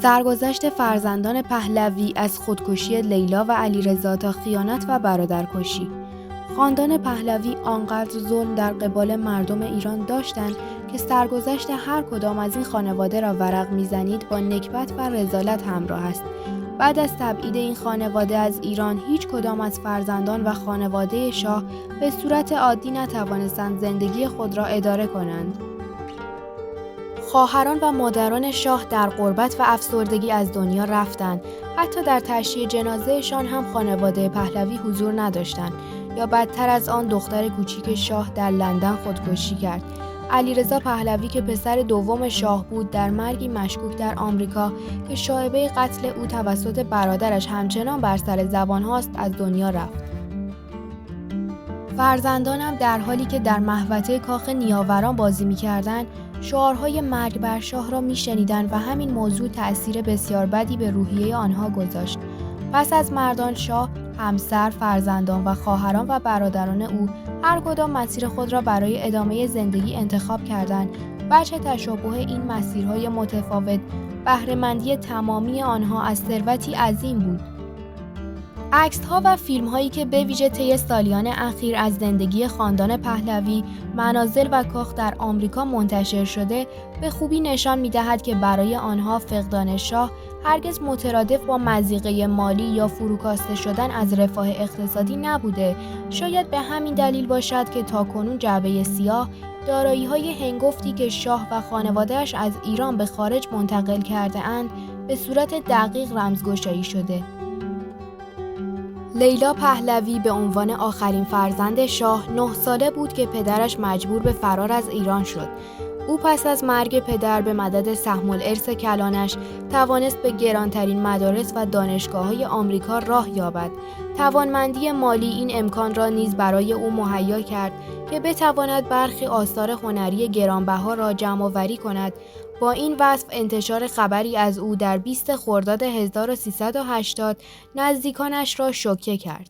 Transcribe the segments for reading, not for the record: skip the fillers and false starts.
سرگذشت فرزندان پهلوی از خودکشی لیلا و علیرضا تا خیانت و برادرکشی. خاندان پهلوی آنقدر ظلم در قبال مردم ایران داشتند که سرگذشت هر کدام از این خانواده را ورق میزنید با نکبت و رذالت همراه است. بعد از تبعید این خانواده از ایران، هیچ کدام از فرزندان و خانواده شاه به صورت عادی نتوانستند زندگی خود را اداره کنند. خواهران و مادران شاه در غربت و افسردگی از دنیا رفتند. حتی در تشییع جنازهشان هم خانواده پهلوی حضور نداشتند. یا بدتر از آن، دختر کوچیک شاه در لندن خودکشی کرد. علیرضا پهلوی که پسر دوم شاه بود، در مرگی مشکوک در آمریکا که شایبه قتل او توسط برادرش همچنان بر سر زبان هاست، از دنیا رفت. فرزندانم در حالی که در محوطه کاخ نیاوران بازی می‌کردند، شعارهای مرگ بر شاه را می‌شنیدند و همین موضوع تأثیر بسیار بدی به روحیه آنها گذاشت. پس از مردان شاه، همسر، فرزندان و خواهران و برادران او هر کدام مسیر خود را برای ادامه زندگی انتخاب کردند. وجه تشابه این مسیرهای متفاوت، بهره‌مندی تمامی آنها از ثروتی عظیم بود. عکس‌ها و فیلم‌هایی که به ویژه طی سالیان اخیر از زندگی خاندان پهلوی، منازل و کاخ در آمریکا منتشر شده، به خوبی نشان می‌دهد که برای آنها فقدان شاه هرگز مترادف با مضیقه مالی یا فروکاسته شدن از رفاه اقتصادی نبوده. شاید به همین دلیل باشد که تاکنون جعبه سیاه، دارایی‌های هنگفتی که شاه و خانواده‌اش از ایران به خارج منتقل کرده اند، به صورت دقیق رمزگشایی شده. لیلا پهلوی به عنوان آخرین فرزند شاه 9 ساله بود که پدرش مجبور به فرار از ایران شد. او پس از مرگ پدر به مدد سهم الارث کلانش توانست به گرانترین مدارس و دانشگاه‌های آمریکا راه یابد. توانمندی مالی این امکان را نیز برای او مهیا کرد که بتواند برخی آثار هنری گرانبها را جمع‌آوری کند. با این وصف انتشار خبری از او در 20 خرداد 1380 نزدیکانش را شوکه کرد.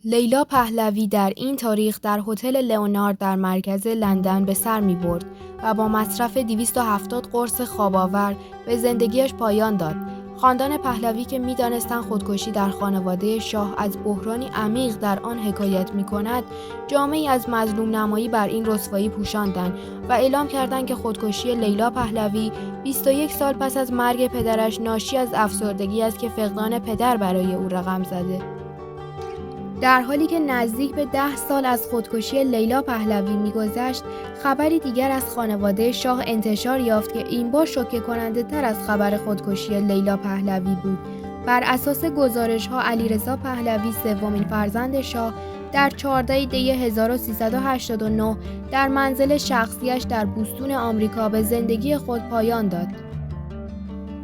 لیلا پهلوی در این تاریخ در هتل لئونارد در مرکز لندن به سر می برد و با مصرف 270 قرص خواب‌آور به زندگیش پایان داد. خاندان پهلوی که می دانستند خودکشی در خانواده شاه از بحرانی عمیق در آن حکایت می کند، جامه‌ای از مظلوم نمایی بر این رسوایی پوشاندند و اعلام کردند که خودکشی لیلا پهلوی 21 سال پس از مرگ پدرش ناشی از افسردگی است که فقدان پدر برای او رقم زده. در حالی که نزدیک به 10 سال از خودکشی لیلا پهلوی می‌گذشت، خبری دیگر از خانواده شاه انتشار یافت که این بار شوکه کننده تر از خبر خودکشی لیلا پهلوی بود. بر اساس گزارش‌ها، علیرضا پهلوی، سومین فرزند شاه، در 14 دی 1389 در منزل شخصیش در بوستون آمریکا به زندگی خود پایان داد.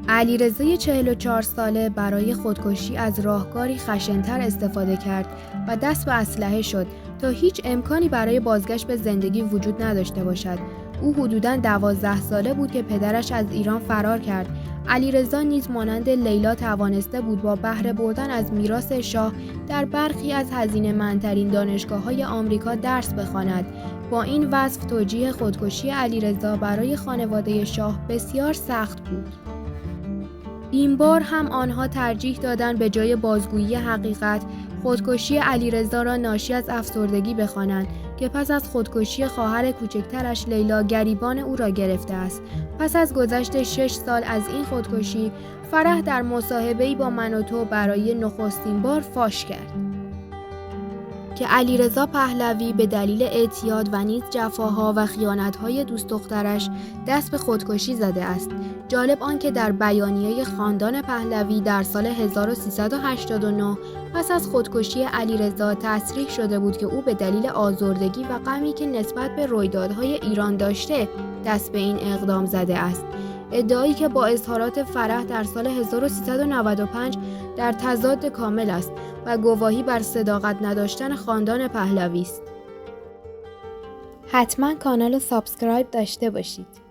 علیرضا 44 ساله برای خودکشی از راهکاری خشن‌تر استفاده کرد و دست به اسلحه شد تا هیچ امکانی برای بازگشت به زندگی وجود نداشته باشد. او حدوداً 12 ساله بود که پدرش از ایران فرار کرد. علیرضا نیز مانند لیلا توانسته بود با بهره بردن از میراث شاه در برخی از هزینه‌مندترین دانشگاه‌های آمریکا درس بخواند. با این وصف توجیه خودکشی علیرضا برای خانواده شاه بسیار سخت بود. این بار هم آنها ترجیح دادند به جای بازگویی حقیقت، خودکشی علیرضا را ناشی از افسردگی بخوانند که پس از خودکشی خواهر کوچکترش لیلا گریبان او را گرفته است. پس از گذشت 6 سال از این خودکشی، فرح در مصاحبه‌ای با من و تو برای نخستین بار فاش کرد که علیرضا پهلوی به دلیل اعتیاد و نیز جفاها و خیانت‌های دوست دخترش دست به خودکشی زده است. جالب آن که در بیانیه خاندان پهلوی در سال 1389 پس از خودکشی علیرضا تصریح شده بود که او به دلیل آزردگی و غمی که نسبت به رویدادهای ایران داشته دست به این اقدام زده است. ادعایی که با اظهارات فرح در سال 1395 در تضاد کامل است و گواهی بر صداقت نداشتن خاندان پهلوی است. حتما کانال رو سابسکرایب داشته باشید.